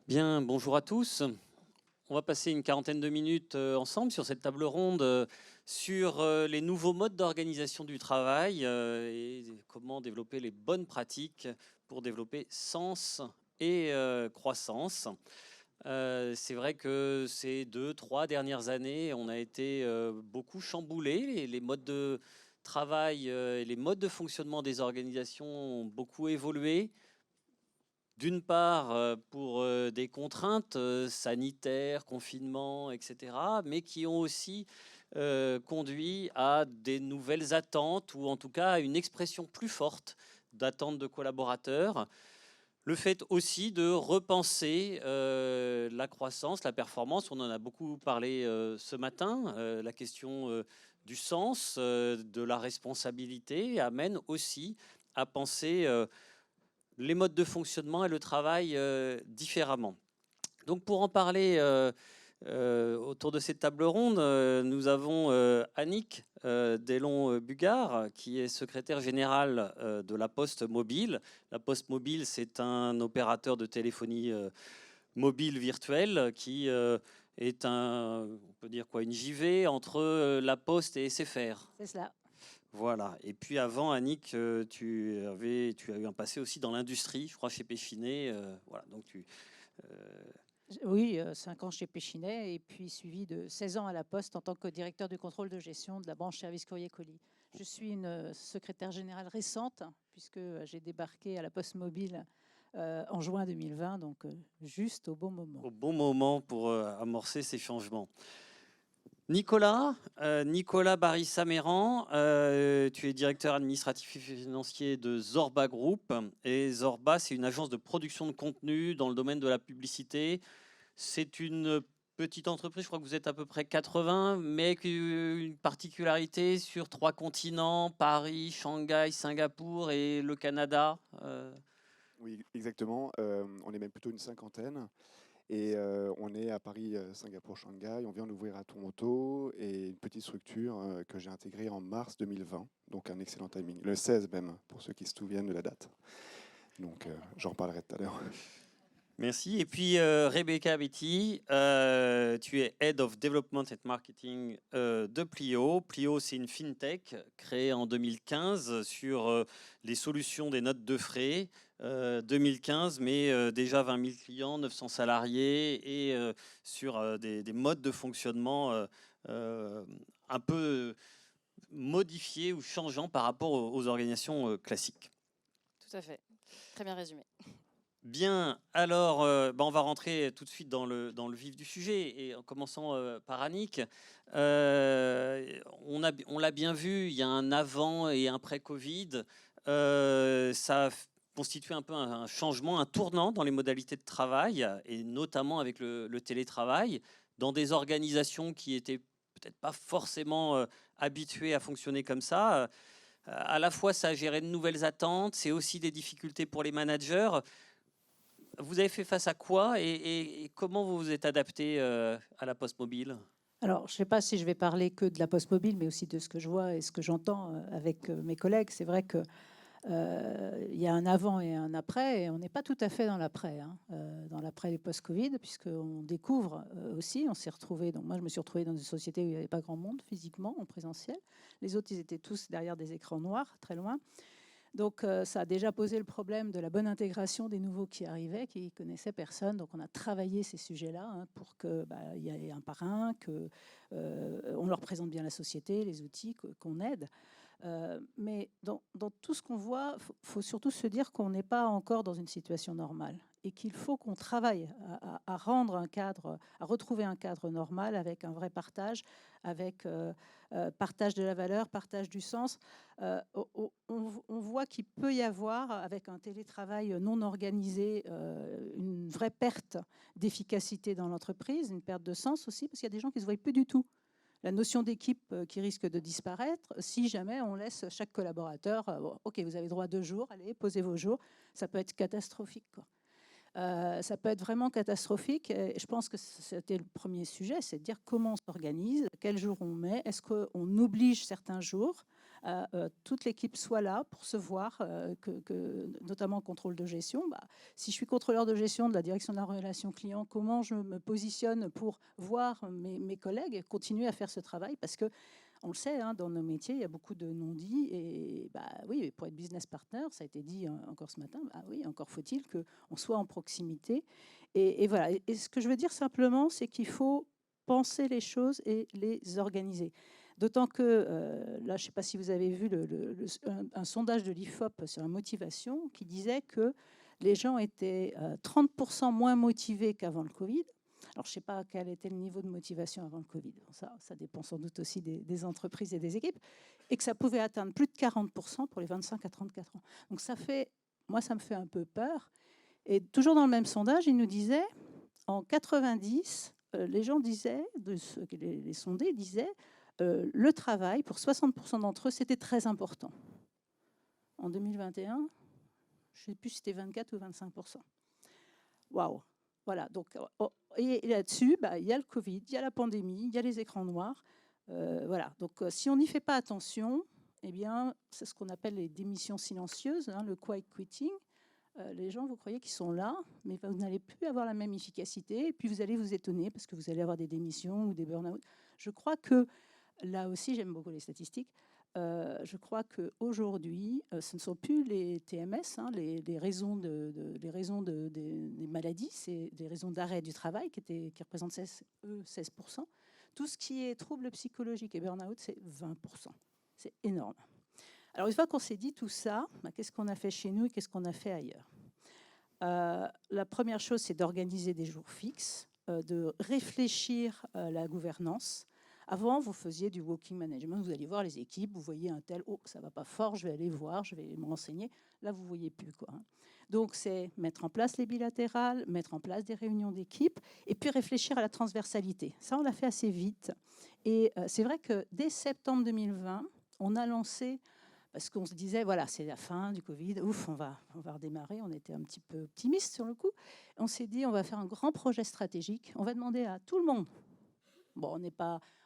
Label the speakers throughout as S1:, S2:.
S1: Bien, bonjour à tous. On va passer une quarantaine de minutes ensemble sur cette table ronde sur les nouveaux modes d'organisation du travail et comment développer les bonnes pratiques pour développer sens et croissance. C'est vrai que ces 2, 3 dernières années, on a été beaucoup chamboulés. Les modes de travail et les modes de fonctionnement des organisations ont beaucoup évolué. D'une part, pour des contraintes sanitaires, confinement, etc., mais qui ont aussi conduit à des nouvelles attentes ou en tout cas à une expression plus forte d'attentes de collaborateurs. Le fait aussi de repenser la croissance, la performance, on en a beaucoup parlé ce matin, la question du sens, de la responsabilité amène aussi à penser les modes de fonctionnement et le travail différemment. Donc pour en parler autour de cette table ronde, nous avons Annick Delon-Bugard, qui est secrétaire générale de La Poste Mobile. La Poste Mobile, c'est un opérateur de téléphonie mobile virtuelle qui est on peut dire quoi, une JV entre La Poste et SFR.
S2: C'est cela.
S1: Voilà. Et puis avant, Annick, tu as eu un passé aussi dans l'industrie, je crois, chez Péchinet. Voilà. Donc euh,
S2: Oui, 5 ans chez Péchinet et puis suivi de 16 ans à la Poste en tant que directeur du contrôle de gestion de la branche service courrier colis. Je suis une secrétaire générale récente puisque j'ai débarqué à la Poste Mobile en juin 2020, donc juste au bon moment.
S1: au bon moment pour amorcer ces changements. Nicolas, Nicolas Barissa-Méran, tu es directeur administratif et financier de Zorba Group. Et Zorba, c'est une agence de production de contenu dans le domaine de la publicité. C'est une petite entreprise, je crois que vous êtes à peu près 80, mais avec une particularité sur 3 continents, Paris, Shanghai, Singapour et le Canada.
S3: Oui, exactement. On est même plutôt une cinquantaine. Et on est à Paris, Singapour, Shanghai. On vient d'ouvrir à Toronto et une petite structure que j'ai intégrée en mars 2020. Donc un excellent timing. Le 16 même, pour ceux qui se souviennent de la date. Donc j'en reparlerai tout à l'heure.
S1: Merci. Et puis Rebecca Betty, tu es Head of Development and Marketing de Plio. Plio, c'est une fintech créée en 2015 sur les solutions des notes de frais. 2015, mais déjà 20 000 clients, 900 salariés et sur des modes de fonctionnement un peu modifiés ou changeants par rapport aux organisations classiques.
S4: Tout à fait. Très bien résumé.
S1: Bien, alors on va rentrer tout de suite dans le vif du sujet et en commençant par Annick. On l'a bien vu, il y a un avant et un pré-Covid. Ça a constitué un peu un changement, un tournant dans les modalités de travail et notamment avec le télétravail dans des organisations qui étaient peut-être pas forcément habituées à fonctionner comme ça. À la fois, ça a géré de nouvelles attentes, c'est aussi des difficultés pour les managers. Vous avez fait face à quoi et comment vous vous êtes adapté à la Poste Mobile?
S2: Alors, je ne sais pas si je vais parler que de la Poste Mobile, mais aussi de ce que je vois et ce que j'entends avec mes collègues. C'est vrai que il y a un avant et un après, et on n'est pas tout à fait dans l'après, hein, dans l'après les post-Covid, puisqu'on découvre aussi, on s'est retrouvé. Donc moi, je me suis retrouvée dans une société où il n'y avait pas grand monde physiquement, en présentiel. Les autres, ils étaient tous derrière des écrans noirs, très loin. Donc ça a déjà posé le problème de la bonne intégration des nouveaux qui arrivaient, qui connaissaient personne. Donc on a travaillé ces sujets-là hein, pour qu'il y ait un parrain, qu'on leur présente bien la société, les outils, qu'on aide. Mais dans tout ce qu'on voit, faut surtout se dire qu'on n'est pas encore dans une situation normale et qu'il faut qu'on travaille à rendre un cadre, à retrouver un cadre normal avec un vrai partage, avec partage de la valeur, partage du sens. On voit qu'il peut y avoir, avec un télétravail non organisé, une vraie perte d'efficacité dans l'entreprise, une perte de sens aussi, parce qu'il y a des gens qui ne se voient plus du tout. La notion d'équipe qui risque de disparaître si jamais on laisse chaque collaborateur, OK, vous avez droit à 2 jours, allez, posez vos jours. Ça peut être catastrophique, quoi. Ça peut être vraiment catastrophique. Et je pense que c'était le premier sujet, c'est de dire comment on s'organise, quel jour on met, est-ce qu'on oblige certains jours toute l'équipe soit là pour se voir, notamment contrôle de gestion. Si je suis contrôleur de gestion de la direction de la relation client, comment je me positionne pour voir mes collègues et continuer à faire ce travail, parce que on le sait, dans nos métiers, il y a beaucoup de non-dits. Et oui, pour être business partner, ça a été dit encore ce matin, oui, encore faut-il qu'on soit en proximité. Et voilà. Et ce que je veux dire simplement, c'est qu'il faut penser les choses et les organiser. D'autant que, là, je ne sais pas si vous avez vu un sondage de l'IFOP sur la motivation qui disait que les gens étaient 30% moins motivés qu'avant le Covid. Alors, je ne sais pas quel était le niveau de motivation avant le Covid. Ça dépend sans doute aussi des entreprises et des équipes. Et que ça pouvait atteindre plus de 40% pour les 25 à 34 ans. Donc, ça me fait un peu peur. Et toujours dans le même sondage, il nous disait, en 90, les gens disaient, les sondés disaient, le travail, pour 60% d'entre eux, c'était très important. En 2021, je ne sais plus si c'était 24 ou 25%. Waouh! Voilà, donc, et là-dessus, il y a le Covid, il y a la pandémie, il y a les écrans noirs. Voilà, donc si on n'y fait pas attention, eh bien, c'est ce qu'on appelle les démissions silencieuses, le quiet quitting. Les gens, vous croyez qu'ils sont là, mais vous n'allez plus avoir la même efficacité, et puis vous allez vous étonner parce que vous allez avoir des démissions ou des burn-out. Je crois que, là aussi, j'aime beaucoup les statistiques, je crois qu'aujourd'hui, ce ne sont plus les TMS, les raisons, des maladies, c'est des raisons d'arrêt du travail qui représentent 16%. Tout ce qui est troubles psychologiques et burn-out, c'est 20%. C'est énorme. Alors, une fois qu'on s'est dit tout ça, qu'est-ce qu'on a fait chez nous et qu'est-ce qu'on a fait ailleurs ? La première chose, c'est d'organiser des jours fixes, de réfléchir à la gouvernance. Avant, vous faisiez du walking management, vous alliez voir les équipes, vous voyez un tel, oh, ça ne va pas fort, je vais aller voir, je vais me renseigner. Là, vous ne voyez plus, quoi. Donc, c'est mettre en place les bilatérales, mettre en place des réunions d'équipe, et puis réfléchir à la transversalité. Ça, on l'a fait assez vite. Et c'est vrai que dès septembre 2020, on a lancé, parce qu'on se disait, voilà, c'est la fin du Covid, ouf, on va redémarrer, on était un petit peu optimiste sur le coup. On s'est dit, on va faire un grand projet stratégique, on va demander à tout le monde, bon,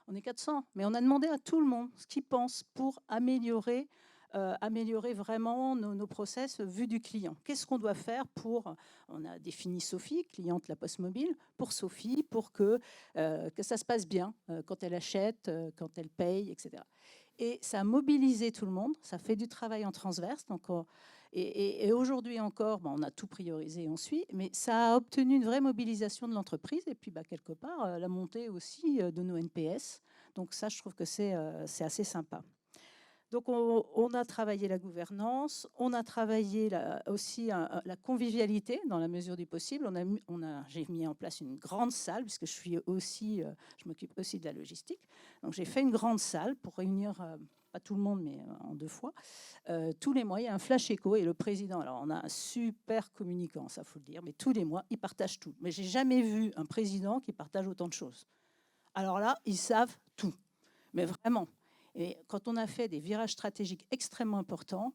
S2: on est 400, mais on a demandé à tout le monde ce qu'il pense pour améliorer vraiment nos process vus du client. Qu'est-ce qu'on doit faire pour... On a défini Sophie, cliente La Poste Mobile, pour Sophie, pour que ça se passe bien quand elle achète, quand elle paye, etc. Et ça a mobilisé tout le monde, ça fait du travail en transverse. Donc et aujourd'hui encore, on a tout priorisé, on suit, mais ça a obtenu une vraie mobilisation de l'entreprise et puis quelque part la montée aussi de nos NPS. Donc ça, je trouve que c'est assez sympa. Donc on a travaillé la gouvernance, on a travaillé aussi la convivialité dans la mesure du possible. J'ai mis en place une grande salle puisque je m'occupe aussi de la logistique. Donc j'ai fait une grande salle pour réunir pas tout le monde, mais en 2 fois. Tous les mois, il y a un flash écho et le président, alors on a un super communicant, ça faut le dire, mais tous les mois, il partage tout. Mais j'ai jamais vu un président qui partage autant de choses. Alors là, ils savent tout, mais vraiment. Et quand on a fait des virages stratégiques extrêmement importants,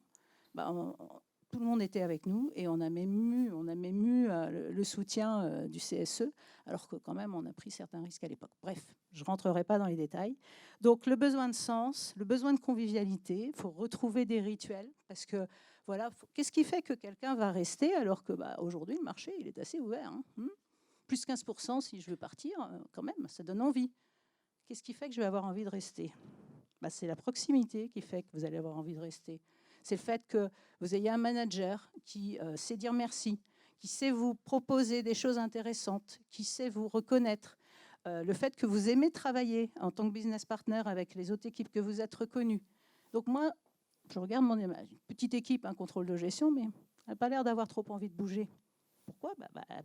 S2: tout le monde était avec nous et on a même eu le soutien du CSE, alors que quand même on a pris certains risques à l'époque. Bref, je ne rentrerai pas dans les détails. Donc le besoin de sens, le besoin de convivialité, il faut retrouver des rituels parce que voilà, qu'est-ce qui fait que quelqu'un va rester alors que aujourd'hui le marché il est assez ouvert, plus 15% si je veux partir, quand même, ça donne envie. Qu'est-ce qui fait que je vais avoir envie de rester ? C'est la proximité qui fait que vous allez avoir envie de rester. C'est le fait que vous ayez un manager qui sait dire merci, qui sait vous proposer des choses intéressantes, qui sait vous reconnaître. Le fait que vous aimez travailler en tant que business partner avec les autres équipes, que vous êtes reconnus. Donc moi, je regarde mon image. Petite équipe, un contrôle de gestion, mais elle n'a pas l'air d'avoir trop envie de bouger. Pourquoi ?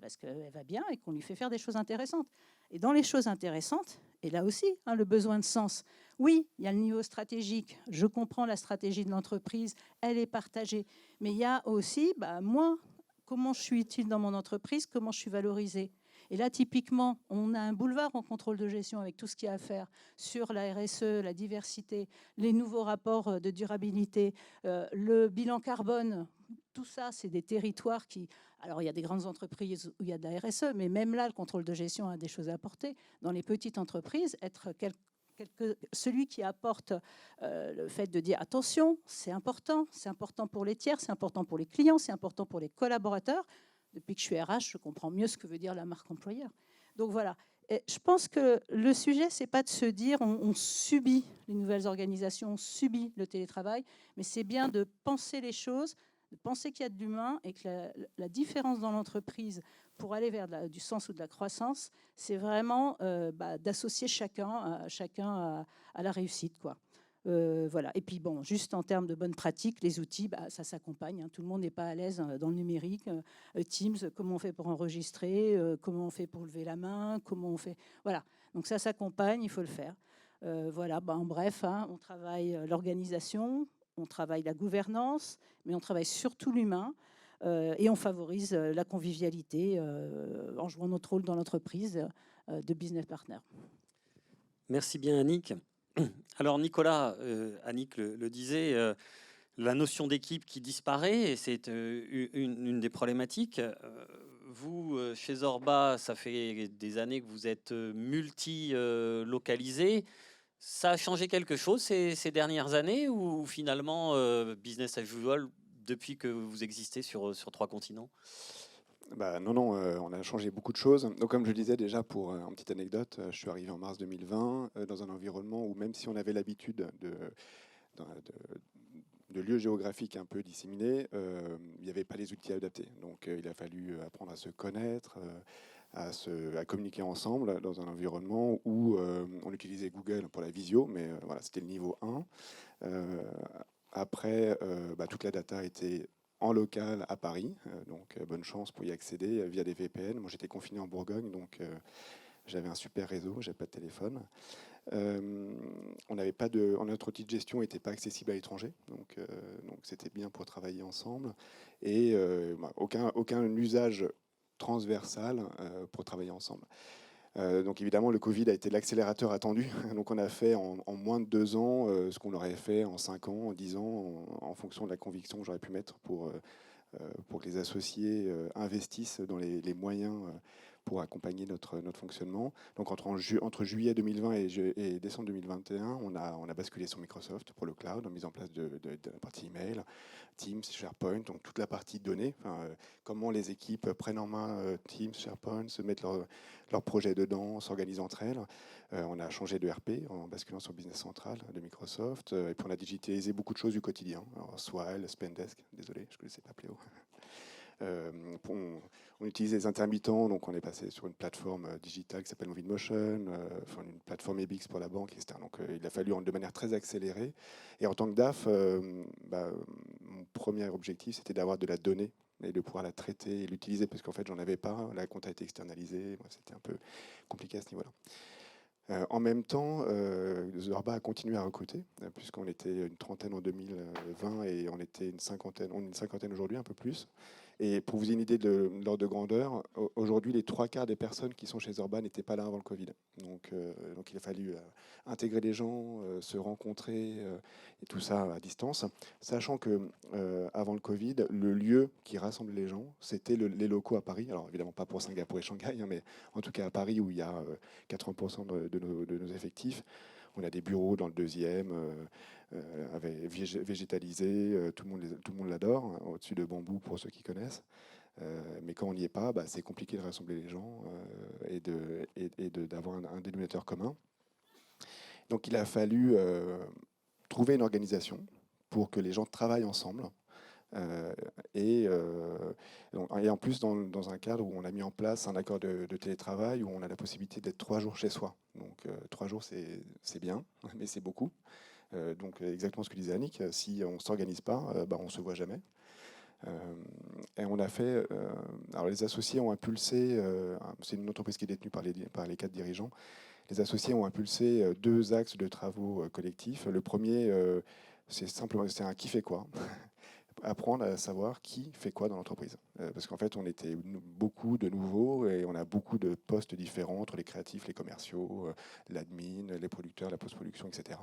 S2: Parce qu'elle va bien et qu'on lui fait faire des choses intéressantes. Et dans les choses intéressantes, et là aussi, le besoin de sens. Oui, il y a le niveau stratégique. Je comprends la stratégie de l'entreprise. Elle est partagée. Mais il y a aussi, moi, comment je suis utile dans mon entreprise, comment je suis valorisée. Et là, typiquement, on a un boulevard en contrôle de gestion avec tout ce qu'il y a à faire sur la RSE, la diversité, les nouveaux rapports de durabilité, le bilan carbone. Tout ça, c'est des territoires qui... Alors, il y a des grandes entreprises où il y a de la RSE, mais même là, le contrôle de gestion a des choses à apporter. Dans les petites entreprises, être celui qui apporte le fait de dire attention, c'est important pour les tiers, c'est important pour les clients, c'est important pour les collaborateurs. Depuis que je suis RH, je comprends mieux ce que veut dire la marque employeur. Donc voilà. Et je pense que le sujet, c'est pas de se dire on subit les nouvelles organisations, on subit le télétravail, mais c'est bien de penser les choses, de penser qu'il y a de l'humain et que la différence dans l'entreprise pour aller vers du sens ou de la croissance, c'est vraiment d'associer chacun à la réussite, quoi. Voilà. Et puis bon, juste en termes de bonnes pratiques, les outils, ça s'accompagne. Hein. Tout le monde n'est pas à l'aise dans le numérique. Teams, comment on fait pour enregistrer, comment on fait pour lever la main, comment on fait. Voilà. Donc ça s'accompagne, il faut le faire. Voilà. En bref, hein, on travaille l'organisation, on travaille la gouvernance, mais on travaille surtout l'humain. Et on favorise la convivialité en jouant notre rôle dans l'entreprise de business partner.
S1: Merci bien, Annick. Alors, Nicolas, Annick le disait, la notion d'équipe qui disparaît, et c'est une des problématiques. Vous, chez Zorba, ça fait des années que vous êtes multi-localisé. Ça a changé quelque chose ces dernières années ou finalement, business as usual depuis que vous existez sur 3 continents?
S3: Non, on a changé beaucoup de choses. Donc, comme je le disais déjà, pour une petite anecdote, je suis arrivé en mars 2020 dans un environnement où même si on avait l'habitude de lieux géographiques un peu disséminés, il n'y avait pas les outils adaptés. Donc, il a fallu apprendre à se connaître, à communiquer ensemble dans un environnement où on utilisait Google pour la visio, mais voilà, c'était le niveau 1. Après, toute la data était en local à Paris, donc bonne chance pour y accéder via des VPN. Moi, j'étais confiné en Bourgogne, donc j'avais un super réseau, j'avais pas de téléphone. On n'avait pas notre outil de gestion n'était pas accessible à l'étranger, donc c'était bien pour travailler ensemble. Et aucun usage transversal pour travailler ensemble. Donc évidemment, le Covid a été l'accélérateur attendu. Donc on a fait en moins de 2 ans ce qu'on aurait fait en 5 ans, en 10 ans, en fonction de la conviction que j'aurais pu mettre pour que les associés investissent dans les moyens pour accompagner notre fonctionnement. Donc entre juillet 2020 et décembre 2021, on a basculé sur Microsoft pour le cloud, en mise en place de la partie email, Teams, SharePoint, donc toute la partie données, comment les équipes prennent en main Teams, SharePoint, se mettent leurs projets dedans, s'organisent entre elles. On a changé de RP en basculant sur Business Central de Microsoft, et puis on a digitalisé beaucoup de choses du quotidien. Alors, Swile, Spendesk, désolé, je ne connaissais pas Pléo. On utilise les intermittents, donc on est passé sur une plateforme digitale qui s'appelle Moviedmotion, une plateforme EBIX pour la banque, etc. Donc il a fallu de manière très accélérée. Et en tant que DAF, mon premier objectif, c'était d'avoir de la donnée et de pouvoir la traiter et l'utiliser, parce qu'en fait, j'en avais pas. La compta a été externalisée. C'était un peu compliqué à ce niveau-là. En même temps, Zorba a continué à recruter, puisqu'on était une trentaine en 2020 et on était une cinquantaine aujourd'hui, un peu plus. Et pour vous donner une idée de l'ordre de grandeur, aujourd'hui, les 3/4 des personnes qui sont chez Zorba n'étaient pas là avant le Covid. Donc il a fallu intégrer les gens, se rencontrer, et tout ça à distance. Sachant que avant le Covid, le lieu qui rassemble les gens, c'était les locaux à Paris. Alors évidemment pas pour Singapour et Shanghai, mais en tout cas à Paris où il y a 80% de nos effectifs. On a des bureaux dans le 2e, végétalisés, tout le monde l'adore, hein, au-dessus de bambou pour ceux qui connaissent. Mais quand on n'y est pas, c'est compliqué de rassembler les gens et d'avoir un dénominateur commun. Donc il a fallu trouver une organisation pour que les gens travaillent ensemble. Et en plus dans un cadre où on a mis en place un accord de télétravail où on a la possibilité d'être 3 jours chez soi. Donc 3 jours c'est bien, mais c'est beaucoup. Donc exactement ce que disait Annick, si on ne s'organise pas, on ne se voit jamais. Et on a fait, alors les associés ont impulsé, c'est une entreprise qui est détenue par les 4 dirigeants, les associés ont impulsé 2 axes de travaux collectifs. Le premier, c'est un qui fait quoi. Apprendre à savoir qui fait quoi dans l'entreprise. Parce qu'en fait, on était beaucoup de nouveaux et on a beaucoup de postes différents entre les créatifs, les commerciaux, l'admin, les producteurs, la post-production, etc.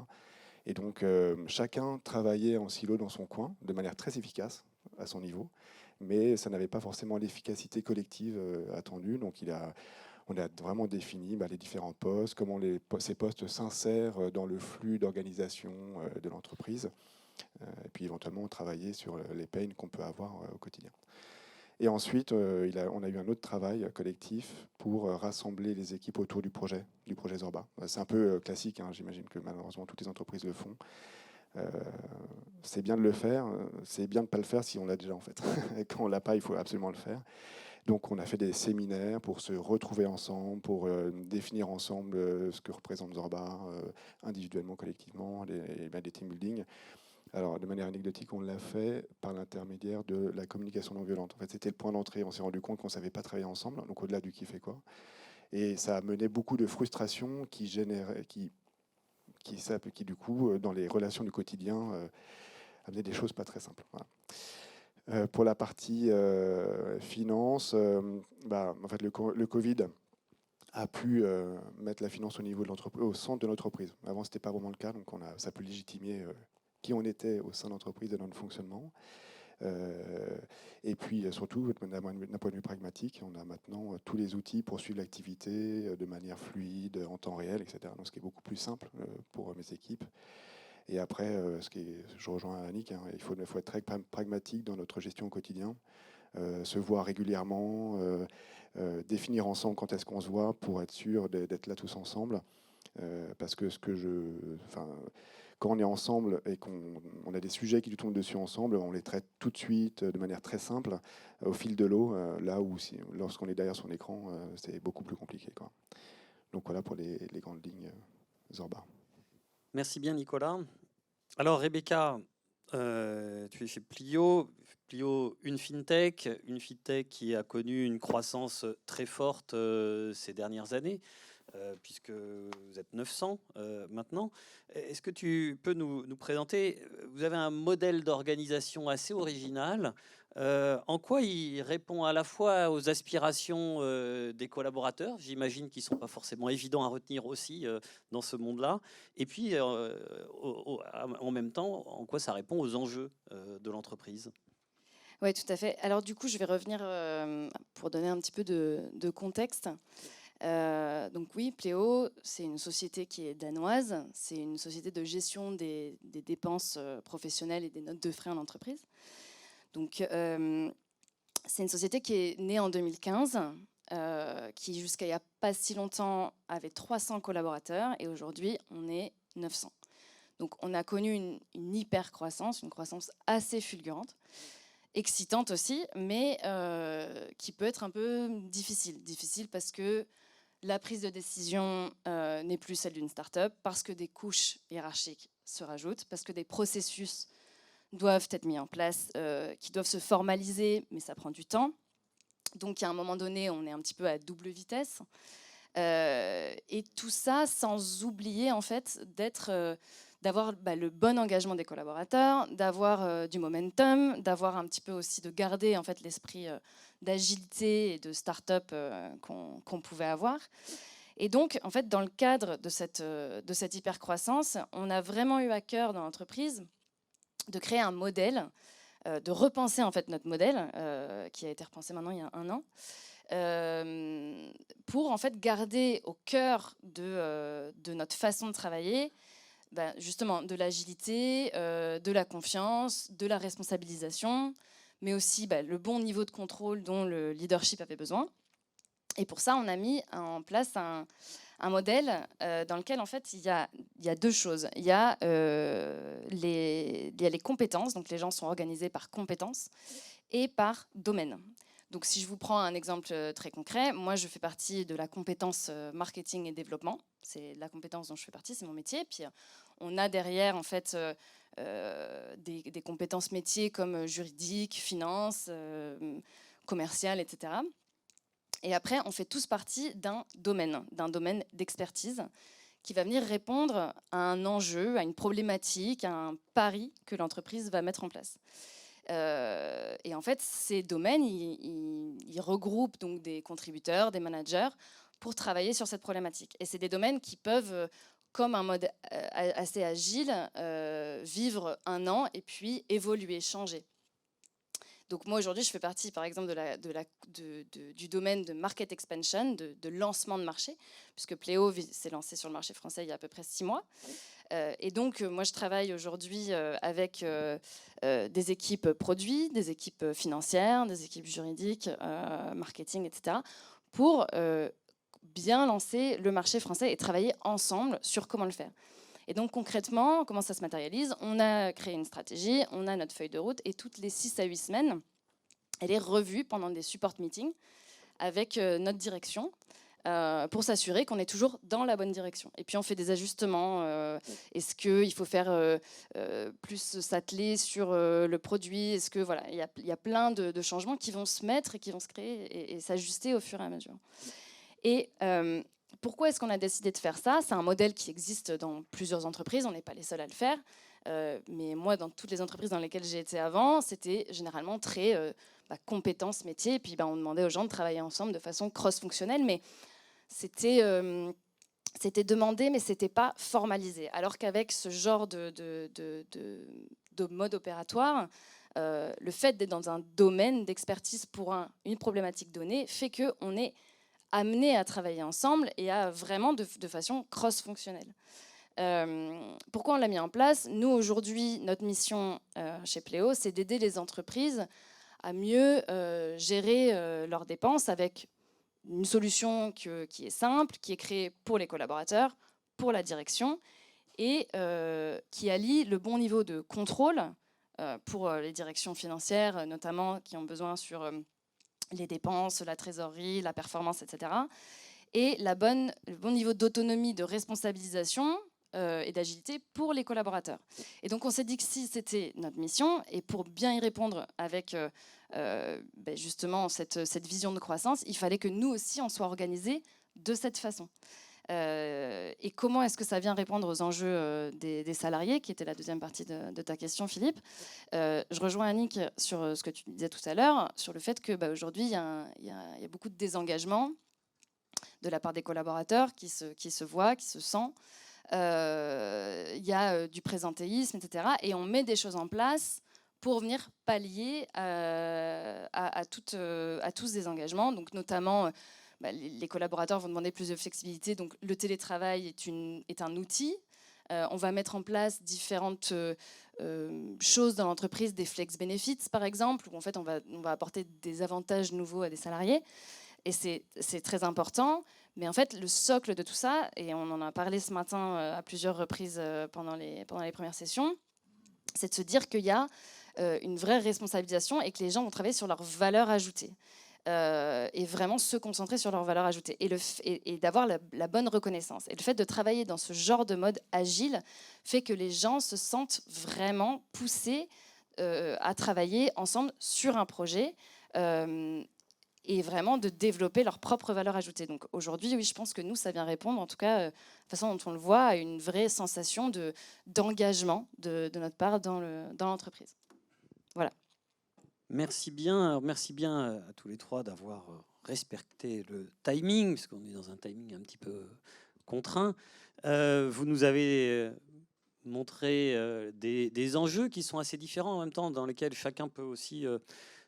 S3: Et donc, chacun travaillait en silo dans son coin, de manière très efficace, à son niveau, mais ça n'avait pas forcément l'efficacité collective attendue. Donc, On a vraiment défini les différents postes, comment ces postes s'insèrent dans le flux d'organisation de l'entreprise, et puis éventuellement travailler sur les pains qu'on peut avoir au quotidien. Et ensuite, on a eu un autre travail collectif pour rassembler les équipes autour du projet Zorba. C'est un peu classique, hein, j'imagine que malheureusement toutes les entreprises le font. C'est bien de le faire, c'est bien de ne pas le faire si on l'a déjà en fait. Et quand on ne l'a pas, il faut absolument le faire. Donc on a fait des séminaires pour se retrouver ensemble, pour définir ensemble ce que représente Zorba, individuellement, collectivement, des team building. Alors de manière anecdotique, on l'a fait par l'intermédiaire de la communication non violente. En fait, c'était le point d'entrée. On s'est rendu compte qu'on ne savait pas travailler ensemble, donc au-delà du qui fait quoi. Et ça a mené beaucoup de frustration qui du coup, dans les relations du quotidien, amenait des choses pas très simples. Voilà. Pour la partie finance, en fait, le Covid a pu mettre la finance au centre de l'entreprise. Avant, ce n'était pas vraiment le cas, donc ça peut légitimer qui on était au sein de l'entreprise et dans le fonctionnement. Et puis surtout, d'un point de vue pragmatique, on a maintenant tous les outils pour suivre l'activité de manière fluide, en temps réel, etc. Donc, ce qui est beaucoup plus simple pour mes équipes. Et après, je rejoins Annick, hein, il faut être très pragmatique dans notre gestion au quotidien, se voir régulièrement, définir ensemble quand est-ce qu'on se voit pour être sûr d'être là tous ensemble. Parce que quand on est ensemble et qu'on a des sujets qui nous tombent dessus ensemble, on les traite tout de suite de manière très simple, au fil de l'eau, là où lorsqu'on est derrière son écran, c'est beaucoup plus compliqué, quoi. Donc voilà pour les grandes lignes Zorba.
S1: Merci bien, Nicolas. Alors, Rebecca, tu es chez Plio. Plio, une fintech qui a connu une croissance très forte ces dernières années, puisque vous êtes 900 maintenant. Est-ce que tu peux nous présenter, vous avez un modèle d'organisation assez original. En quoi il répond à la fois aux aspirations des collaborateurs, j'imagine qu'ils ne sont pas forcément évidents à retenir aussi dans ce monde-là, et puis en même temps, en quoi ça répond aux enjeux de l'entreprise?
S4: Oui, tout à fait. Alors du coup, je vais revenir pour donner un petit peu de contexte. Donc oui, Pleo, c'est une société qui est danoise. C'est une société de gestion des dépenses professionnelles et des notes de frais en entreprise. Donc c'est une société qui est née en 2015, qui jusqu'à il n'y a pas si longtemps avait 300 collaborateurs et aujourd'hui on est 900. Donc on a connu une hyper croissance, une croissance assez fulgurante, excitante aussi, mais qui peut être un peu difficile. Difficile parce que la prise de décision n'est plus celle d'une start-up, parce que des couches hiérarchiques se rajoutent, parce que des processus doivent être mis en place, qui doivent se formaliser, mais ça prend du temps. Donc, à un moment donné, on est un petit peu à double vitesse. Et tout ça sans oublier, en fait, d'avoir le bon engagement des collaborateurs, d'avoir du momentum, d'avoir un petit peu aussi de garder, en fait, l'esprit d'agilité et de start-up qu'on pouvait avoir. Et donc, en fait, dans le cadre de cette hypercroissance, on a vraiment eu à cœur dans l'entreprise de créer un modèle, de repenser en fait notre modèle, qui a été repensé maintenant il y a 1 an, pour en fait garder au cœur de notre façon de travailler, justement de l'agilité, de la confiance, de la responsabilisation, mais aussi le bon niveau de contrôle dont le leadership avait besoin. Et pour ça, on a mis en place un modèle dans lequel, en fait, il y a 2 choses. Il y a les compétences, donc les gens sont organisés par compétences, et par domaine. Donc, si je vous prends un exemple très concret, moi, je fais partie de la compétence marketing et développement. C'est la compétence dont je fais partie, c'est mon métier. Puis, on a derrière, en fait, des compétences métiers comme juridique, finance, commercial, etc. Et après, on fait tous partie d'un domaine d'expertise qui va venir répondre à un enjeu, à une problématique, à un pari que l'entreprise va mettre en place. Et en fait, ces domaines, ils regroupent donc des contributeurs, des managers, pour travailler sur cette problématique. Et c'est des domaines qui peuvent, comme un mode assez agile, vivre 1 an et puis évoluer, changer. Donc moi aujourd'hui, je fais partie par exemple du domaine de market expansion, de lancement de marché, puisque Pléo s'est lancé sur le marché français il y a à peu près 6 mois. Et donc moi je travaille aujourd'hui avec des équipes produits, des équipes financières, des équipes juridiques, marketing, etc. pour bien lancer le marché français et travailler ensemble sur comment le faire. Et donc concrètement, comment ça se matérialise? On a créé une stratégie, on a notre feuille de route et toutes les 6 à 8 semaines, elle est revue pendant des support meetings avec notre direction pour s'assurer qu'on est toujours dans la bonne direction. Et puis on fait des ajustements. Est-ce qu'il faut faire plus s'atteler sur le produit? Est-ce que voilà, il y a plein de changements qui vont se mettre et qui vont se créer et s'ajuster au fur et à mesure. Et pourquoi est-ce qu'on a décidé de faire ça? C'est un modèle qui existe dans plusieurs entreprises, on n'est pas les seuls à le faire. Mais moi, dans toutes les entreprises dans lesquelles j'ai été avant, c'était généralement très compétences métiers. Et puis on demandait aux gens de travailler ensemble de façon cross-fonctionnelle. Mais c'était demandé, mais ce n'était pas formalisé. Alors qu'avec ce genre de mode opératoire, le fait d'être dans un domaine d'expertise pour une problématique donnée fait qu'on est amené à travailler ensemble et à vraiment de façon cross-fonctionnelle. Pourquoi on l'a mis en place? Nous, aujourd'hui, notre mission chez Pléo, c'est d'aider les entreprises à mieux gérer leurs dépenses avec une solution qui est simple, qui est créée pour les collaborateurs, pour la direction, et qui allie le bon niveau de contrôle pour les directions financières, notamment qui ont besoin sur les dépenses, la trésorerie, la performance, etc. Et le bon niveau d'autonomie, de responsabilisation et d'agilité pour les collaborateurs. Et donc on s'est dit que si c'était notre mission, et pour bien y répondre avec justement cette vision de croissance, il fallait que nous aussi on soit organisés de cette façon. Et comment est-ce que ça vient répondre aux enjeux des salariés, qui était la deuxième partie de ta question, Philippe. Je rejoins Annick sur ce que tu disais tout à l'heure, sur le fait qu'aujourd'hui, il y a beaucoup de désengagement de la part des collaborateurs qui se voient, qui se sentent. Il y a du présentéisme, etc. Et on met des choses en place pour venir pallier à tous ces engagements, donc notamment... les collaborateurs vont demander plus de flexibilité, donc le télétravail est un outil. On va mettre en place différentes choses dans l'entreprise, des flex benefits par exemple, où en fait on va apporter des avantages nouveaux à des salariés, et c'est très important. Mais en fait, le socle de tout ça, et on en a parlé ce matin à plusieurs reprises pendant les premières sessions, c'est de se dire qu'il y a une vraie responsabilisation et que les gens vont travailler sur leur valeur ajoutée. Et vraiment se concentrer sur leur valeur ajoutée et d'avoir la bonne reconnaissance. Et le fait de travailler dans ce genre de mode agile fait que les gens se sentent vraiment poussés à travailler ensemble sur un projet et vraiment de développer leur propre valeur ajoutée. Donc aujourd'hui, oui, je pense que nous, ça vient répondre, en tout cas, de la façon dont on le voit, à une vraie sensation d'engagement de notre part dans l'entreprise. Voilà.
S1: Merci bien à tous les trois d'avoir respecté le timing, parce qu'on est dans un timing un petit peu contraint. Vous nous avez montré des enjeux qui sont assez différents en même temps, dans lesquels chacun peut aussi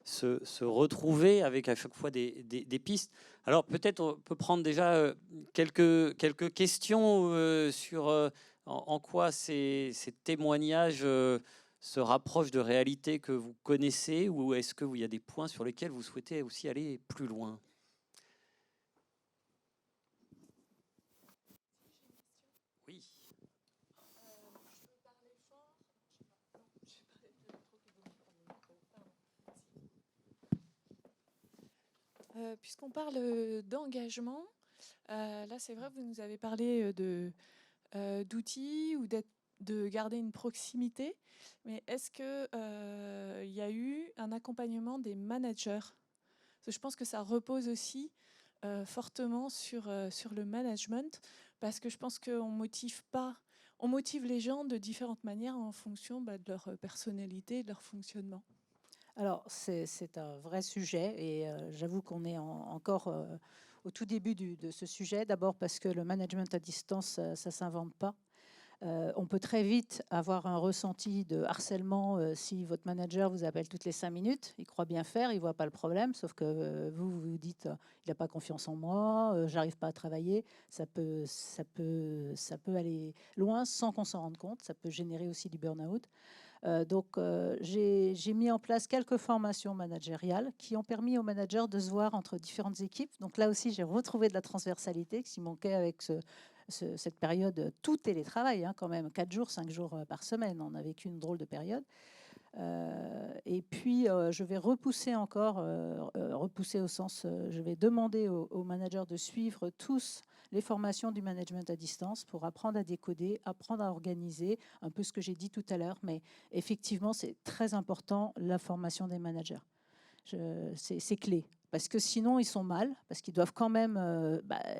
S1: se retrouver avec à chaque fois des pistes. Alors peut-être on peut prendre déjà quelques questions sur en quoi ces témoignages se rapprochent de réalités que vous connaissez, ou est-ce qu'il y a des points sur lesquels vous souhaitez aussi aller plus loin? Oui.
S5: Puisqu'on parle d'engagement, là c'est vrai, vous nous avez parlé d'outils ou de garder une proximité, mais est-ce qu'il y a eu un accompagnement des managers? Parce que je pense que ça repose aussi fortement sur le management, parce que je pense qu'on on motive les gens de différentes manières en fonction de leur personnalité, de leur fonctionnement.
S2: Alors, c'est un vrai sujet et j'avoue qu'on est encore au tout début de ce sujet. D'abord parce que le management à distance, ça ne s'invente pas. On peut très vite avoir un ressenti de harcèlement si votre manager vous appelle toutes les 5 minutes. Il croit bien faire, il ne voit pas le problème, sauf que vous vous dites il n'a pas confiance en moi, j'arrive pas à travailler. Ça peut aller loin sans qu'on s'en rende compte. Ça peut générer aussi du burn-out. Donc, j'ai mis en place quelques formations managériales qui ont permis aux managers de se voir entre différentes équipes. Donc là aussi, j'ai retrouvé de la transversalité qui manquait avec cette période, tout télétravail, quand même, 4 jours, 5 jours par semaine. On a vécu une drôle de période. Et puis, je vais repousser encore, repousser au sens, je vais demander aux managers de suivre tous les formations du management à distance pour apprendre à décoder, apprendre à organiser, un peu ce que j'ai dit tout à l'heure, mais effectivement, c'est très important, la formation des managers. C'est clé. Parce que sinon, ils sont mal, parce qu'ils doivent quand même,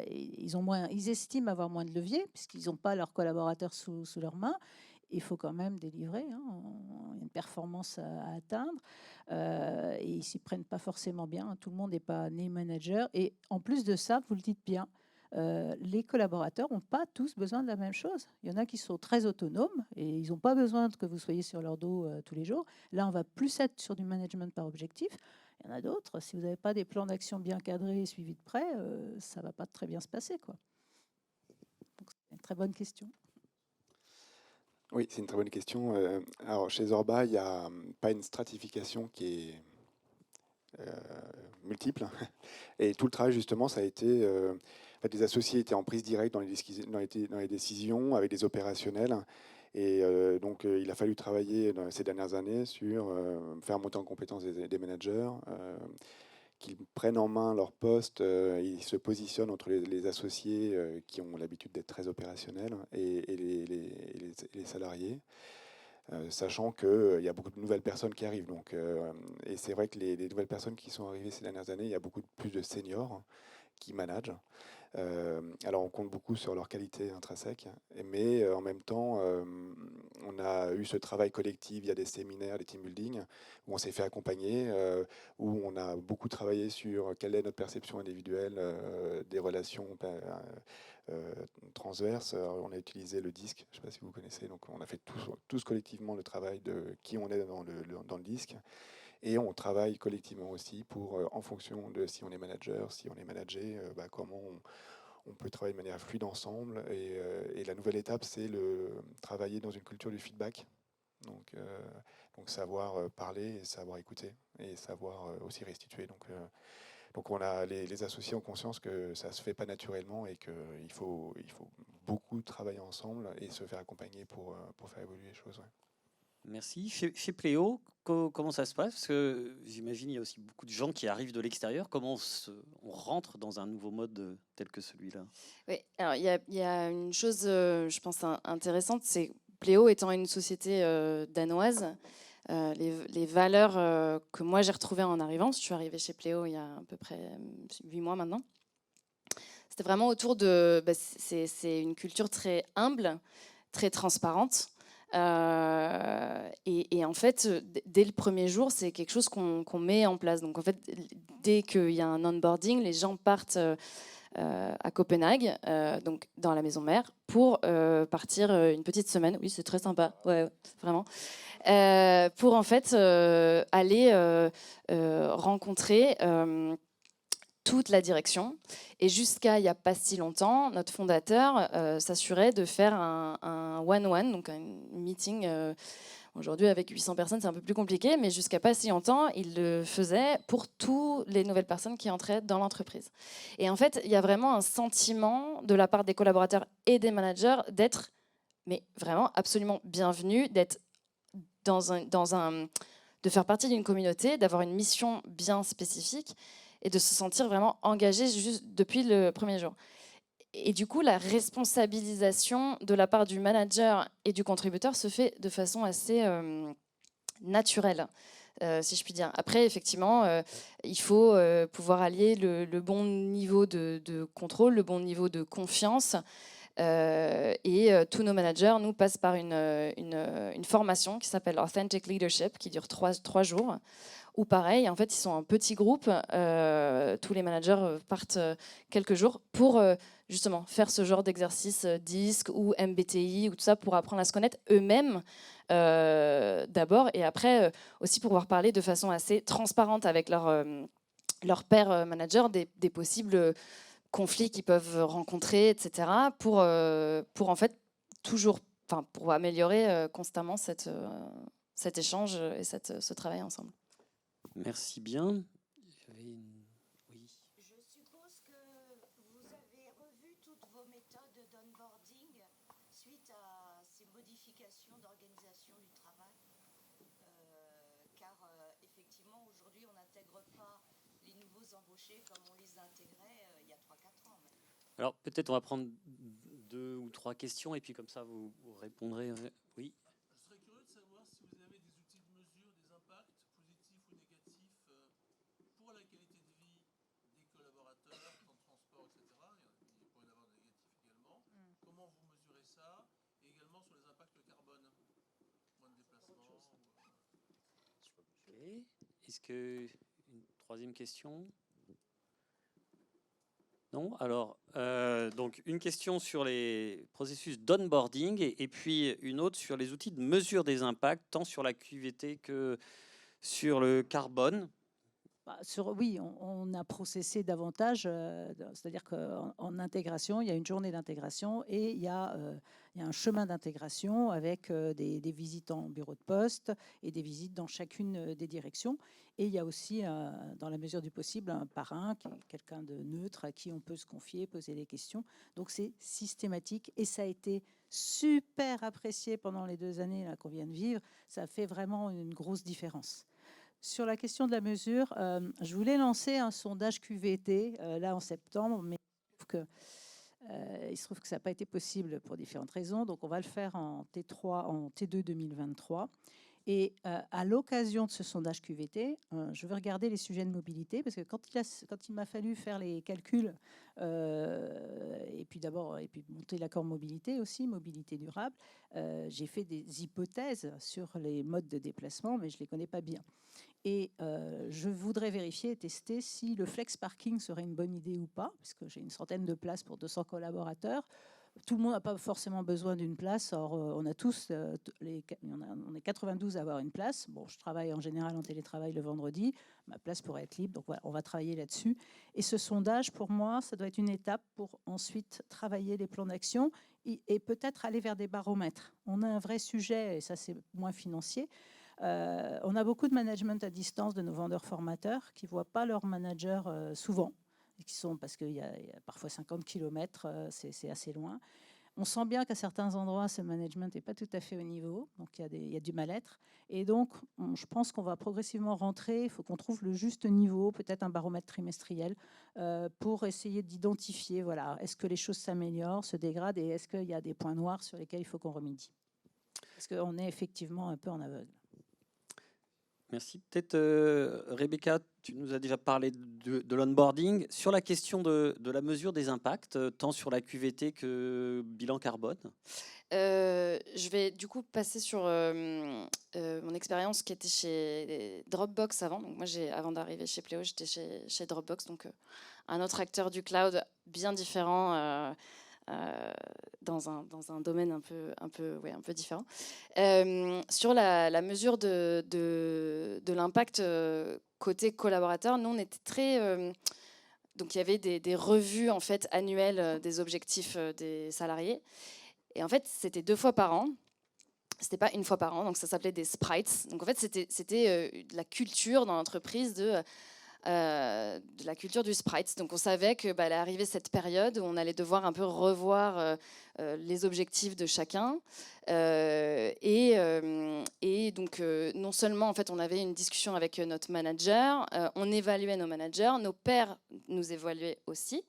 S2: ils estiment avoir moins de levier, puisqu'ils n'ont pas leurs collaborateurs sous leurs mains. Il faut quand même délivrer, il y a une performance à atteindre, et ils ne s'y prennent pas forcément bien. Tout le monde n'est pas né manager. Et en plus de ça, vous le dites bien, les collaborateurs n'ont pas tous besoin de la même chose. Il y en a qui sont très autonomes et ils n'ont pas besoin que vous soyez sur leur dos tous les jours. Là, on va plus être sur du management par objectif. Il y en a d'autres, si vous n'avez pas des plans d'action bien cadrés et suivis de près, ça ne va pas très bien se passer, quoi. Donc, c'est une très bonne question.
S3: Oui, c'est une très bonne question. Alors, chez Zorba, il n'y a pas une stratification qui est multiple. Et tout le travail, justement, ça a été... des associés étaient en prise directe dans les décisions, avec des opérationnels. Et donc, il a fallu travailler ces dernières années sur faire monter en compétence des managers, qu'ils prennent en main leur poste, ils se positionnent entre les associés qui ont l'habitude d'être très opérationnels et les salariés. Sachant qu'il y a beaucoup de nouvelles personnes qui arrivent. Donc, et c'est vrai que les nouvelles personnes qui sont arrivées ces dernières années, il y a beaucoup plus de seniors qui managent. Alors on compte beaucoup sur leur qualité intrinsèque, mais en même temps, on a eu ce travail collectif via des séminaires, des team building, où on s'est fait accompagner, où on a beaucoup travaillé sur quelle est notre perception individuelle des relations transverses. Alors, on a utilisé le disque, je ne sais pas si vous connaissez, donc on a fait tous collectivement le travail de qui on est dans le disque. Et on travaille collectivement aussi pour, en fonction de si on est manager, si on est managé, comment on peut travailler de manière fluide ensemble. Et la nouvelle étape, c'est travailler dans une culture du feedback. Donc savoir parler, et savoir écouter, et savoir aussi restituer. Donc on a les associés ont conscience que ça ne se fait pas naturellement et qu'il faut beaucoup travailler ensemble et se faire accompagner pour faire évoluer les choses. Ouais.
S1: Merci. Chez Pléo, comment ça se passe? Parce que j'imagine qu'il y a aussi beaucoup de gens qui arrivent de l'extérieur. Comment on rentre dans un nouveau mode tel que celui-là?
S4: Oui, alors il y a une chose, je pense, intéressante, c'est Pléo étant une société danoise, les valeurs que moi j'ai retrouvées en arrivant, je suis arrivée chez Pléo il y a à peu près 8 mois maintenant, c'était vraiment autour de... c'est une culture très humble, très transparente. Et en fait, dès le premier jour, c'est quelque chose qu'on met en place. Donc en fait, dès qu'il y a un onboarding, les gens partent à Copenhague, donc dans la maison mère, pour partir une petite semaine. Oui, c'est très sympa, ouais, vraiment. Pour en fait aller rencontrer toute la direction. Et jusqu'à il n'y a pas si longtemps, notre fondateur s'assurait de faire un one-one, donc un meeting. Aujourd'hui, avec 800 personnes, c'est un peu plus compliqué, mais jusqu'à pas si longtemps, il le faisait pour toutes les nouvelles personnes qui entraient dans l'entreprise. Et en fait, il y a vraiment un sentiment de la part des collaborateurs et des managers d'être, mais vraiment absolument bienvenus, d'être de faire partie d'une communauté, d'avoir une mission bien spécifique et de se sentir vraiment engagé juste depuis le premier jour. Et du coup, la responsabilisation de la part du manager et du contributeur se fait de façon assez naturelle, si je puis dire. Après, effectivement, il faut pouvoir allier le bon niveau de contrôle, le bon niveau de confiance. Tous nos managers nous passent par une formation qui s'appelle Authentic Leadership, qui dure 3 jours. Ou pareil, en fait, ils sont en petits groupes. Tous les managers partent quelques jours pour justement faire ce genre d'exercice DISC ou MBTI ou tout ça pour apprendre à se connaître eux-mêmes d'abord, et après aussi pouvoir parler de façon assez transparente avec leur pair manager des possibles conflits qu'ils peuvent rencontrer, etc. pour en fait toujours, pour améliorer constamment cet échange et ce travail ensemble.
S1: Merci bien. Oui.
S6: Je suppose que vous avez revu toutes vos méthodes d'onboarding suite à ces modifications d'organisation du travail, car effectivement aujourd'hui on n'intègre pas les nouveaux embauchés comme on les intégrait il y a 3-4 ans.
S1: Alors peut-être on va prendre 2 ou 3 questions et puis comme ça vous répondrez. Oui.
S7: Je serais curieux de savoir si vous avez des outils de mesure des impacts positifs ou négatifs pour la qualité de vie des collaborateurs, dans le transport, etc. Il pourrait y en avoir de négatifs également. Comment vous mesurez ça? Et également sur les impacts carbone, moins de déplacements.
S1: Ok. Est-ce que une troisième question? Non. Alors, donc une question sur les processus d'onboarding et puis une autre sur les outils de mesure des impacts, tant sur la QVT que sur le carbone.
S2: Oui, on a processé davantage, c'est-à-dire qu'en intégration, il y a une journée d'intégration et il y a un chemin d'intégration avec des visites en bureau de poste et des visites dans chacune des directions. Et il y a aussi, dans la mesure du possible, un parrain, quelqu'un de neutre à qui on peut se confier, poser des questions. Donc c'est systématique et ça a été super apprécié pendant les 2 années qu'on vient de vivre. Ça fait vraiment une grosse différence. Sur la question de la mesure, je voulais lancer un sondage QVT là en septembre, mais il se trouve que ça n'a pas été possible pour différentes raisons. Donc on va le faire en T2 2023. Et à l'occasion de ce sondage QVT, je vais regarder les sujets de mobilité, parce que quand il m'a fallu faire les calculs, et puis monter l'accord mobilité aussi, mobilité durable, j'ai fait des hypothèses sur les modes de déplacement, mais je ne les connais pas bien. Et je voudrais vérifier et tester si le flex parking serait une bonne idée ou pas, parce que j'ai une centaine de places pour 200 collaborateurs. Tout le monde n'a pas forcément besoin d'une place. Or, on a tous, on est 92 à avoir une place. Bon, je travaille en général en télétravail le vendredi. Ma place pourrait être libre. Donc voilà, on va travailler là-dessus. Et ce sondage, pour moi, ça doit être une étape pour ensuite travailler les plans d'action et peut-être aller vers des baromètres. On a un vrai sujet, et ça c'est moins financier. On a beaucoup de management à distance de nos vendeurs formateurs qui ne voient pas leur manager souvent. Parce qu'il y a parfois 50 km, c'est assez loin. On sent bien qu'à certains endroits, ce management n'est pas tout à fait au niveau, donc il y a du mal-être. Et donc, je pense qu'on va progressivement rentrer, il faut qu'on trouve le juste niveau, peut-être un baromètre trimestriel, pour essayer d'identifier, voilà, est-ce que les choses s'améliorent, se dégradent, et est-ce qu'il y a des points noirs sur lesquels il faut qu'on remédie. Parce qu'on est effectivement un peu en aveugle.
S1: Merci. Peut-être, Rebecca, tu nous as déjà parlé de l'onboarding. Sur la question de la mesure des impacts, tant sur la QVT que bilan carbone.
S4: Je vais du coup passer sur mon expérience qui était chez Dropbox avant. Donc moi, avant d'arriver chez Pléo, j'étais chez Dropbox, donc un autre acteur du cloud bien différent. Dans un domaine un peu différent. Sur la mesure de l'impact côté collaborateur, nous on était très... donc il y avait des revues en fait annuelles des objectifs des salariés. Et en fait, c'était 2 fois par an. C'était pas 1 fois par an, donc ça s'appelait des sprites. Donc en fait, c'était de la culture dans l'entreprise de la culture du sprite. Donc on savait que allait arriver cette période où on allait devoir un peu revoir les objectifs de chacun. Et donc non seulement en fait on avait une discussion avec notre manager, on évaluait nos managers, nos pairs nous évaluaient aussi.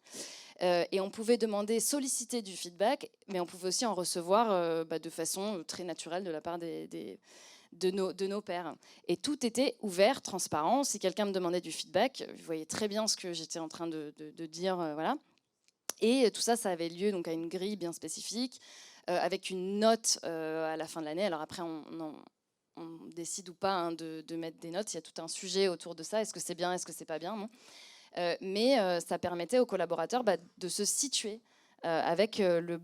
S4: Et on pouvait solliciter du feedback, mais on pouvait aussi en recevoir de façon très naturelle de la part de nos pairs. Et tout était ouvert, transparent. Si quelqu'un me demandait du feedback, vous voyez très bien ce que j'étais en train de dire. Voilà. Et tout ça, ça avait lieu donc, à une grille bien spécifique, avec une note à la fin de l'année. Alors après, on décide ou pas de mettre des notes. Il y a tout un sujet autour de ça. Est-ce que c'est bien, est-ce que c'est pas bien, non mais ça permettait aux collaborateurs de se situer avec le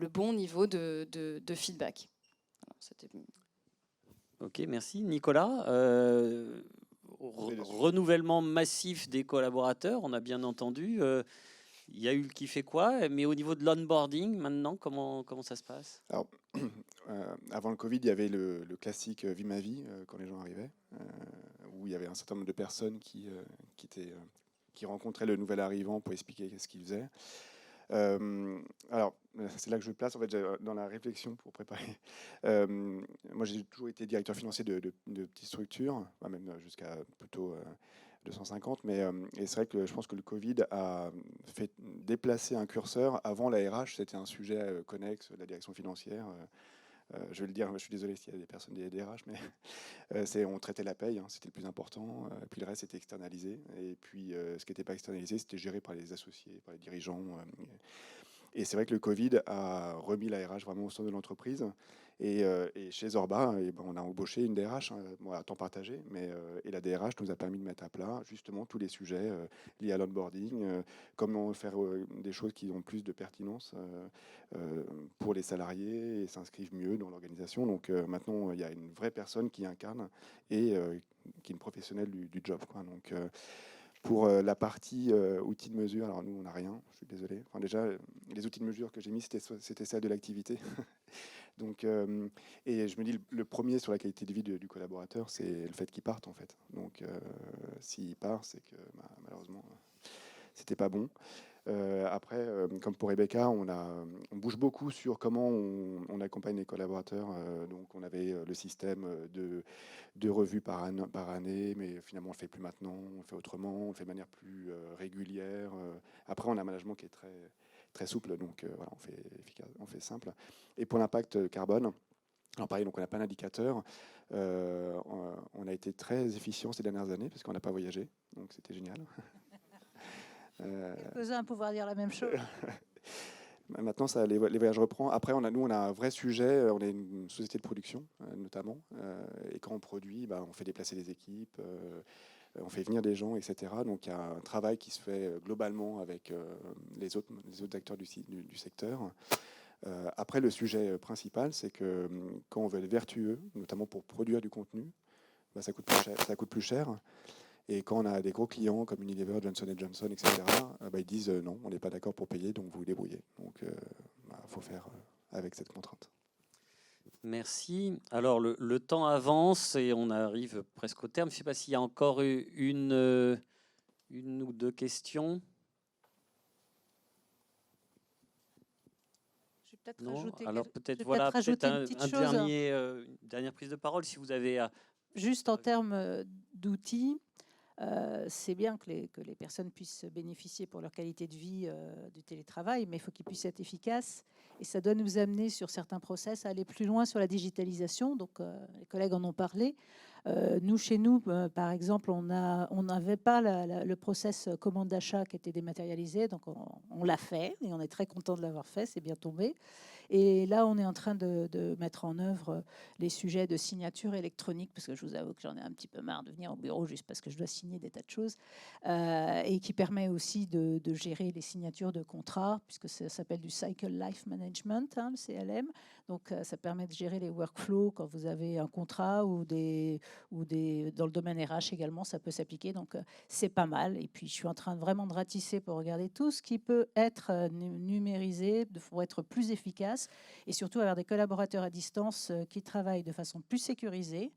S4: bon niveau de feedback. Voilà, c'était-
S1: Ok, merci. Nicolas, renouvellement massif des collaborateurs, on a bien entendu. Il y a eu le qui fait quoi, mais au niveau de l'onboarding, maintenant, comment ça se passe?
S3: Alors, avant le Covid, il y avait le classique Vie ma vie quand les gens arrivaient, où il y avait un certain nombre de personnes qui rencontraient le nouvel arrivant pour expliquer ce qu'il faisait. Alors, c'est là que je le place en fait dans la réflexion pour préparer. Moi, j'ai toujours été directeur financier de petites structures, même jusqu'à plutôt 250. Et c'est vrai que je pense que le Covid a fait déplacer un curseur. Avant, la RH, c'était un sujet connexe de la direction financière. Je vais le dire, je suis désolé s'il y a des personnes des RH, mais on traitait la paye, hein, c'était le plus important. Puis le reste était externalisé. Et puis ce qui n'était pas externalisé, c'était géré par les associés, par les dirigeants. Et c'est vrai que le Covid a remis la RH vraiment au centre de l'entreprise. Et chez Zorba, on a embauché une DRH, hein, bon, à temps partagé, et la DRH nous a permis de mettre à plat justement tous les sujets liés à l'onboarding, comment faire des choses qui ont plus de pertinence pour les salariés et s'inscrivent mieux dans l'organisation. Donc maintenant, il y a une vraie personne qui incarne et qui est une professionnelle du job, quoi. Donc, pour la partie outils de mesure, alors nous, on n'a rien, je suis désolé. Enfin, déjà, les outils de mesure que j'ai mis, c'était celle de l'activité. Donc, et je me dis, le premier sur la qualité de vie du collaborateur, c'est le fait qu'il parte, en fait. Donc, s'il part, c'est que malheureusement, c'était pas bon. Après, comme pour Rebecca, on bouge beaucoup sur comment on accompagne les collaborateurs. Donc, on avait le système de revues par année, mais finalement, on ne le fait plus maintenant. On le fait autrement, on le fait de manière plus régulière. Après, on a un management qui est très, très souple, donc voilà, on fait efficace, on fait simple. Et pour l'impact carbone, alors pareil, donc on n'a pas d'indicateur. On a été très efficient ces dernières années parce qu'on n'a pas voyagé, donc c'était génial.
S2: Quelques-uns à pouvoir dire la même chose.
S3: Maintenant, les voyages reprennent. Après, nous, on a un vrai sujet. On est une société de production, notamment. Et quand on produit, on fait déplacer les équipes, on fait venir des gens, etc. Donc, il y a un travail qui se fait globalement avec les autres acteurs du secteur. Après, le sujet principal, c'est que quand on veut être vertueux, notamment pour produire du contenu, ça coûte plus cher. Ça coûte plus cher. Et quand on a des gros clients comme Unilever, Johnson & Johnson, etc., ils disent non, on n'est pas d'accord pour payer, donc vous vous débrouillez. Donc il faut faire avec cette contrainte.
S1: Merci. Alors, le temps avance et on arrive presque au terme. Je ne sais pas s'il y a encore une ou deux questions.
S2: Je vais peut-être
S1: Non.
S2: rajouter,
S1: Alors
S2: je
S1: peut-être
S2: vais
S1: voilà,
S2: rajouter une petite chose.
S1: une dernière prise de parole si vous avez.
S2: Juste en termes d'outils, c'est bien que les personnes puissent bénéficier pour leur qualité de vie du télétravail, mais il faut qu'ils puissent être efficaces. Et ça doit nous amener sur certains process à aller plus loin sur la digitalisation. Donc, les collègues en ont parlé. Nous, chez nous, par exemple, on n'avait pas le process commande d'achat qui était dématérialisé. Donc, on l'a fait et on est très content de l'avoir fait. C'est bien tombé. Et là, on est en train de mettre en œuvre les sujets de signature électronique, parce que je vous avoue que j'en ai un petit peu marre de venir au bureau juste parce que je dois signer des tas de choses, et qui permet aussi de gérer les signatures de contrats, puisque ça s'appelle du Cycle Life Management, hein, le CLM. Donc, ça permet de gérer les workflows quand vous avez un contrat ou dans le domaine RH également, ça peut s'appliquer. Donc, c'est pas mal. Et puis, je suis en train vraiment de ratisser pour regarder tout ce qui peut être numérisé pour être plus efficace et surtout avoir des collaborateurs à distance qui travaillent de façon plus sécurisée.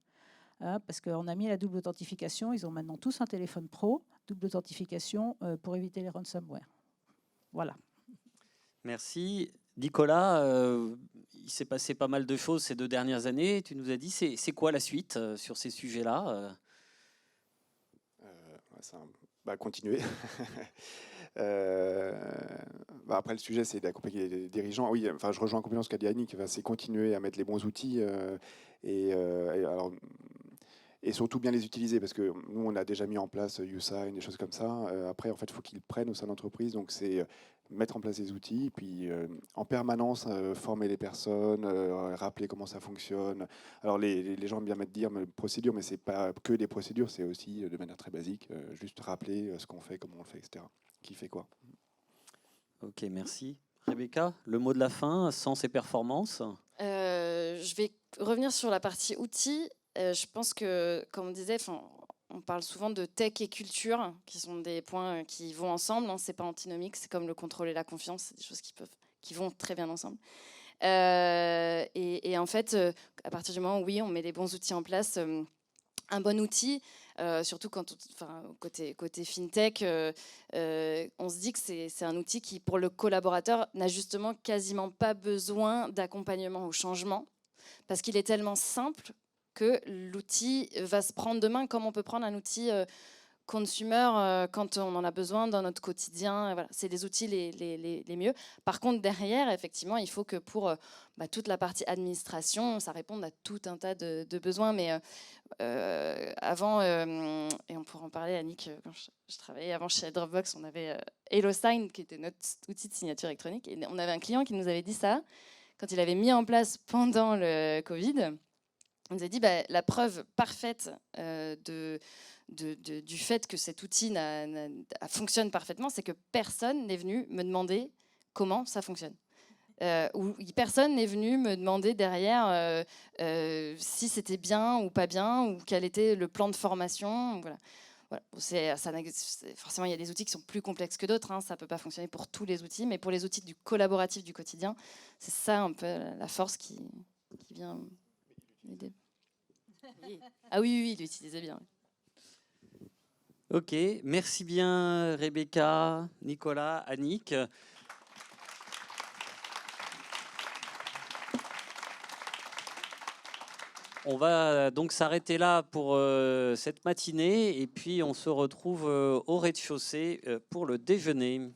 S2: Parce qu'on a mis la double authentification. Ils ont maintenant tous un téléphone pro, double authentification pour éviter les ransomware. Voilà.
S1: Merci. Nicolas, il s'est passé pas mal de choses ces 2 dernières années. Tu nous as dit, c'est quoi la suite sur ces sujets-là
S3: Continuer. Après, le sujet, c'est d'accompagner les dirigeants. Oui, enfin, je rejoins complètement ce qu'a dit Annick. C'est continuer à mettre les bons outils et surtout bien les utiliser, parce que nous, on a déjà mis en place YouSign, des choses comme ça. Après, en fait, il faut qu'ils prennent au sein de l'entreprise. Donc, c'est mettre en place des outils, puis en permanence former les personnes, rappeler comment ça fonctionne. Alors, les gens aiment bien dire procédures, mais c'est pas que des procédures, c'est aussi de manière très basique, juste rappeler ce qu'on fait, comment on le fait, etc. Qui fait quoi.
S1: Ok, merci. Rebecca, le mot de la fin, sens et performance.
S4: Je vais revenir sur la partie outils. Je pense que, comme on disait, on parle souvent de tech et culture, qui sont des points qui vont ensemble. Hein, c'est pas antinomique, c'est comme le contrôle et la confiance, c'est des choses qui vont très bien ensemble. Et en fait, à partir du moment où oui, on met les bons outils en place, un bon outil, surtout côté fintech, on se dit que c'est un outil qui, pour le collaborateur, n'a justement quasiment pas besoin d'accompagnement au changement, parce qu'il est tellement simple que l'outil va se prendre de main, comme on peut prendre un outil consumer quand on en a besoin dans notre quotidien. Voilà, c'est les outils les mieux. Par contre, derrière, effectivement, il faut que pour toute la partie administration, ça réponde à tout un tas de besoins. Mais avant, et on pourra en parler, Annick, quand je travaillais avant chez Dropbox, on avait HelloSign, qui était notre outil de signature électronique. Et on avait un client qui nous avait dit ça, quand il avait mis en place pendant le Covid. On nous a dit, la preuve parfaite du fait que cet outil fonctionne parfaitement, c'est que personne n'est venu me demander comment ça fonctionne. Ou personne n'est venu me demander derrière si c'était bien ou pas bien, ou quel était le plan de formation. Voilà. Forcément, il y a des outils qui sont plus complexes que d'autres. Hein, ça ne peut pas fonctionner pour tous les outils, mais pour les outils du collaboratif du quotidien, c'est ça un peu la force qui vient aider. Oui. Ah oui, il l'utilisait bien.
S1: Ok, merci bien Rebecca, Nicolas, Annick. On va donc s'arrêter là pour cette matinée et puis on se retrouve au rez-de-chaussée pour le déjeuner.